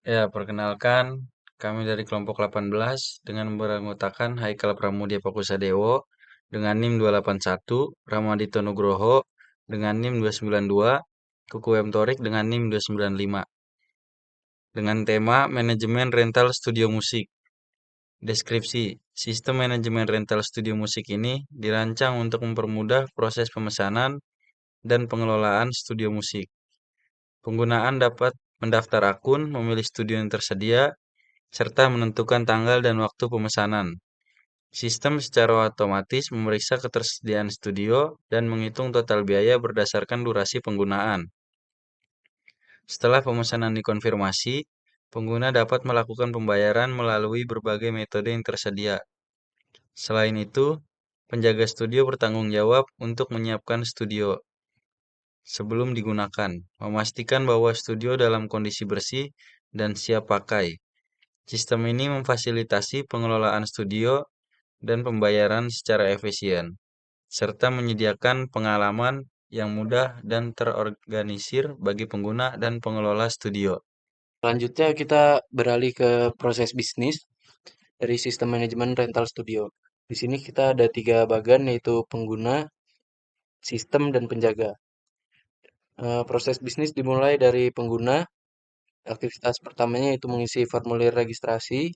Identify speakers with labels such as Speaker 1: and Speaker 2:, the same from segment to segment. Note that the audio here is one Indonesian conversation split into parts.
Speaker 1: Ya, perkenalkan, kami dari kelompok 18 dengan beranggotakan Haikal Pramudia Pakusadewo dengan NIM 281, Ramadito Nugroho dengan NIM 292, Kuku M Torik dengan NIM 295. Dengan tema Manajemen Rental Studio Musik. Deskripsi, sistem manajemen rental studio musik ini dirancang untuk mempermudah proses pemesanan dan pengelolaan studio musik. Penggunaan dapat mendaftar akun, memilih studio yang tersedia, serta menentukan tanggal dan waktu pemesanan. Sistem secara otomatis memeriksa ketersediaan studio dan menghitung total biaya berdasarkan durasi penggunaan. Setelah pemesanan dikonfirmasi, pengguna dapat melakukan pembayaran melalui berbagai metode yang tersedia. Selain itu, penjaga studio bertanggung jawab untuk menyiapkan studio sebelum digunakan, memastikan bahwa studio dalam kondisi bersih dan siap pakai. Sistem ini memfasilitasi pengelolaan studio dan pembayaran secara efisien, serta menyediakan pengalaman yang mudah dan terorganisir bagi pengguna dan pengelola studio.
Speaker 2: Selanjutnya kita beralih ke proses bisnis dari sistem manajemen rental studio. Di sini kita ada tiga bagian yaitu pengguna, sistem, dan penjaga. Proses bisnis dimulai dari pengguna. Aktivitas pertamanya itu mengisi formulir registrasi,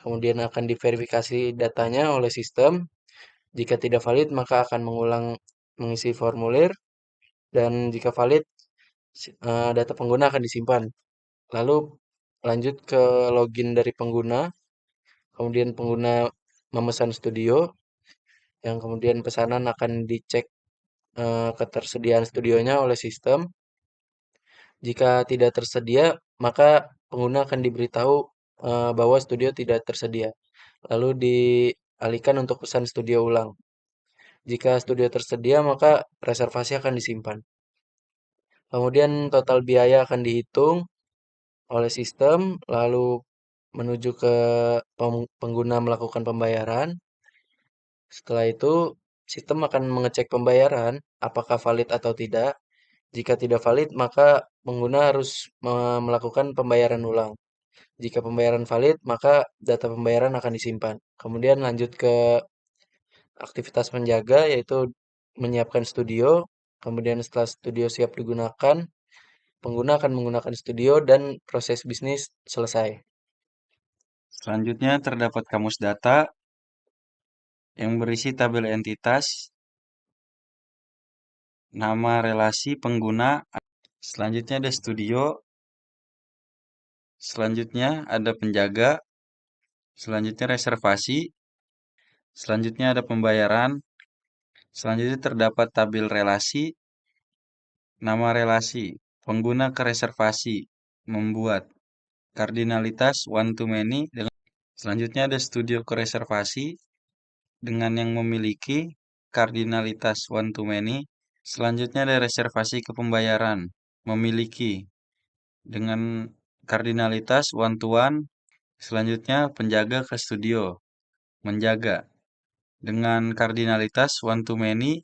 Speaker 2: kemudian akan diverifikasi datanya oleh sistem. Jika tidak valid, maka akan mengulang mengisi formulir, dan jika valid, data pengguna akan disimpan. Lalu lanjut ke login dari pengguna, kemudian pengguna memesan studio, yang kemudian pesanan akan dicek ketersediaan studionya oleh sistem. Jika tidak tersedia, maka pengguna akan diberitahu bahwa studio tidak tersedia. Lalu dialihkan untuk pesan studio ulang. Jika studio tersedia, maka reservasi akan disimpan. Kemudian total biaya akan dihitung oleh sistem, lalu menuju ke pengguna melakukan pembayaran. Setelah itu, sistem akan mengecek pembayaran, apakah valid atau tidak. Jika tidak valid, maka pengguna harus melakukan pembayaran ulang. Jika pembayaran valid, maka data pembayaran akan disimpan. Kemudian lanjut ke aktivitas penjaga, yaitu menyiapkan studio. Kemudian setelah studio siap digunakan, pengguna akan menggunakan studio dan proses bisnis selesai.
Speaker 1: Selanjutnya terdapat kamus data yang berisi tabel entitas, nama relasi pengguna. Selanjutnya ada studio, selanjutnya ada penjaga, selanjutnya reservasi, selanjutnya ada pembayaran, selanjutnya terdapat tabel relasi, nama relasi, pengguna ke reservasi, membuat kardinalitas one to many. Selanjutnya ada studio ke reservasi dengan yang memiliki kardinalitas one to many. Selanjutnya ada reservasi ke pembayaran, memiliki dengan kardinalitas one to one. Selanjutnya penjaga ke studio, menjaga dengan kardinalitas one to many.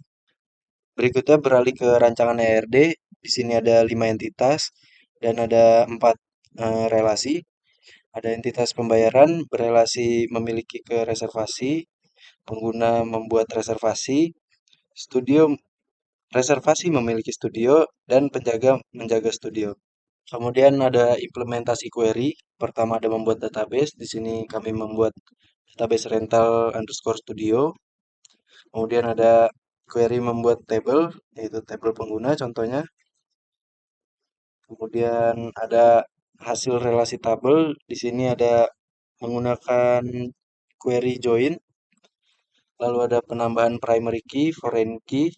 Speaker 2: Berikutnya beralih ke rancangan ERD. Di sini ada 5 entitas dan ada 4 relasi. Ada entitas pembayaran berelasi memiliki ke reservasi, pengguna membuat reservasi, studio reservasi memiliki studio, dan penjaga menjaga studio. Kemudian ada implementasi query. Pertama ada membuat database. Di sini kami membuat database rental underscore studio. Kemudian ada query membuat table, yaitu table pengguna contohnya. Kemudian ada hasil relasi tabel. Di sini ada menggunakan query join. Lalu ada penambahan primary key, foreign key,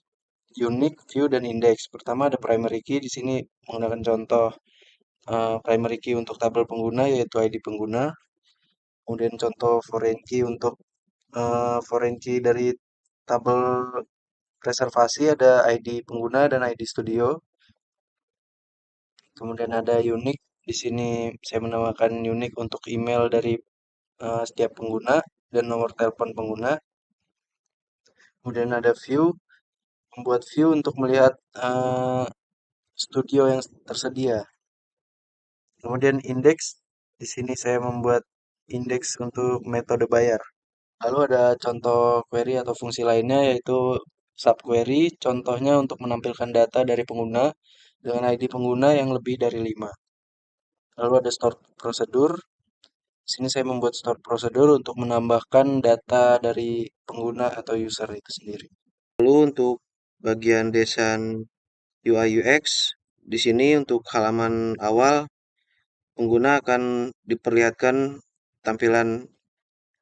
Speaker 2: unique, view, dan index. Pertama ada primary key. Di sini menggunakan contoh primary key untuk tabel pengguna yaitu ID pengguna. Kemudian contoh foreign key untuk foreign key dari tabel reservasi ada ID pengguna dan ID studio. Kemudian ada unique. Di sini saya menamakan unique untuk email dari setiap pengguna dan nomor telepon pengguna. Kemudian ada view, membuat view untuk melihat studio yang tersedia. Kemudian indeks, di sini saya membuat indeks untuk metode bayar. Lalu ada contoh query atau fungsi lainnya yaitu subquery, contohnya untuk menampilkan data dari pengguna dengan ID pengguna yang lebih dari 5. Lalu ada store prosedur. Di sini saya membuat store prosedur untuk menambahkan data dari pengguna atau user itu sendiri. Lalu untuk bagian desain UI UX, di sini untuk halaman awal pengguna akan diperlihatkan tampilan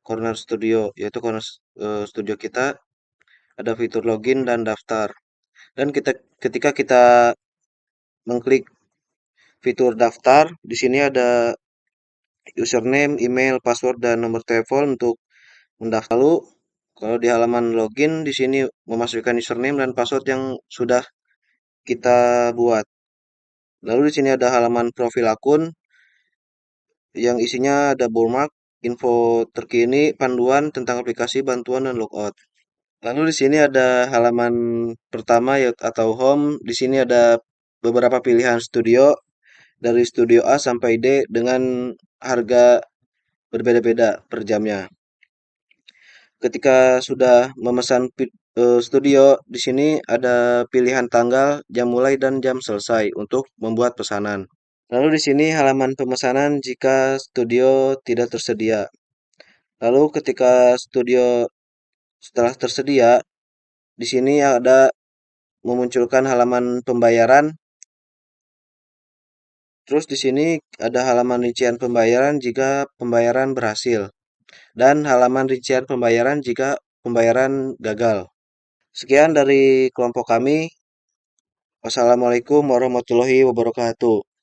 Speaker 2: Corner Studio, yaitu Corner Studio kita ada fitur login dan daftar. Dan ketika kita mengklik fitur daftar, di sini ada username, email, password, dan nomor telepon untuk mendaftar. Lalu kalau di halaman login di sini memasukkan username dan password yang sudah kita buat. Lalu di sini ada halaman profil akun yang isinya ada bookmark, info terkini, panduan tentang aplikasi, bantuan dan logout. Lalu di sini ada halaman pertama atau home. Di sini ada beberapa pilihan studio dari studio A sampai D dengan harga berbeda-beda per jamnya. Ketika sudah memesan studio, di sini ada pilihan tanggal, jam mulai dan jam selesai untuk membuat pesanan. Lalu di sini halaman pemesanan jika studio tidak tersedia. Lalu ketika studio setelah tersedia, di sini ada memunculkan halaman pembayaran. Terus di sini ada halaman rincian pembayaran jika pembayaran berhasil dan halaman rincian pembayaran jika pembayaran gagal. Sekian dari kelompok kami. Wassalamualaikum warahmatullahi wabarakatuh.